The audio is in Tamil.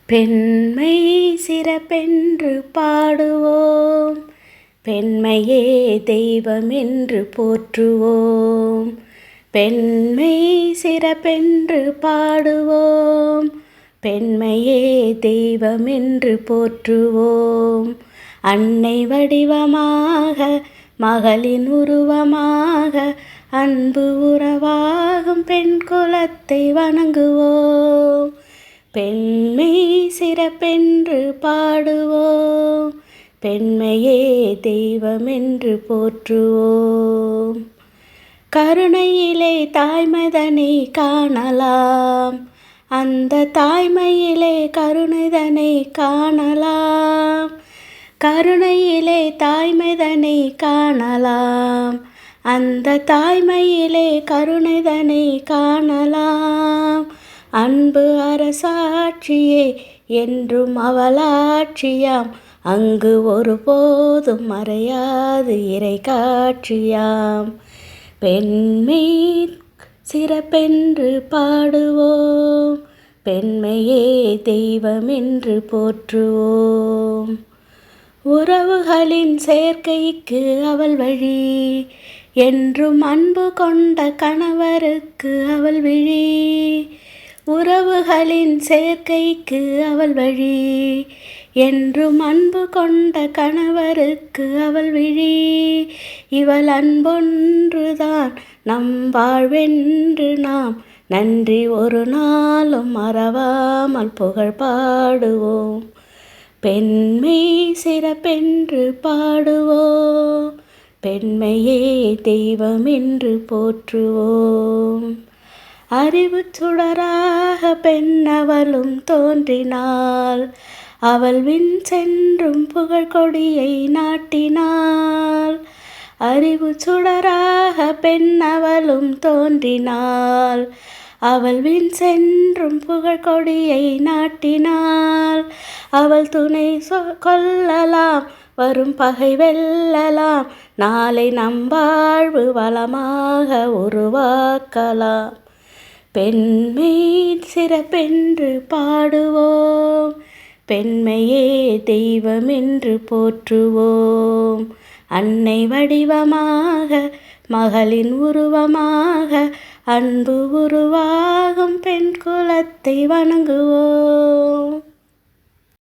பெண்மை சிறப்பென்று பாடுவோம், பெண்மையே தெய்வம் என்று போற்றுவோம். பெண்மை சிறப்பென்று பாடுவோம், பெண்மையே தெய்வம் என்று போற்றுவோம். அன்னை வடிவமாக மகளின் உருவமாக அன்பு உறவாகும் பெண் குலத்தை வணங்குவோம். பெண்மை சிறப்பென்று பாடுவோம், பெண்மையே தெய்வம் என்று போற்றுவோம். கருணையிலே தாய்மைதனை காணலாம், அந்த தாய்மையிலே கருணைதனை காணலாம். கருணையிலே தாய்மைதனை காணலாம், அந்த தாய்மையிலே கருணைதனை காணலாம். அன்பு அரசாட்சியே என்றும் அவளாட்சியாம், அங்கு ஒருபோதும் மறையாது இறை காட்சியாம். பெண்மை சிறப்பென்று பாடுவோம், பெண்மையே தெய்வம் என்று போற்றுவோம். உறவுகளின் சேர்க்கைக்கு அவள் வழி, என்றும் அன்பு கொண்ட கணவருக்கு அவள் விழி. உறவுகளின் சேர்க்கைக்கு அவள் வழி, என்றும் அன்பு கொண்ட கணவருக்கு அவள் விழி. இவள் அன்பொன்றுதான் நம் வாழ்வென்று நாம் நன்றி ஒரு நாளும் மறவாமல் புகழ் பாடுவோம். பெண்மை சிறப்பென்று பாடுவோம், பெண்மையே தெய்வம் என்று போற்றுவோம். அறிவு சுடராக பெண் அவளும் தோன்றினாள், அவள் விண் சென்றும் புகழ் கொடியை நாட்டினாள். அறிவு சுடராக பெண் அவளும் தோன்றினாள், அவள் விண் சென்றும் புகழ் கொடியை நாட்டினாள். அவள் துணை கொள்ளலாம், வரும் பகை வெல்லலாம், நாளை நம் வாழ்வு வளமாக உருவாக்கலாம். பெண்மை சிறப்பென்று பாடுவோம், பெண்மையே தெய்வம் என்று போற்றுவோம். அன்னை வடிவமாக மகளின் உருவமாக அன்பு உருவாகும் பெண் குலத்தை வணங்குவோம்.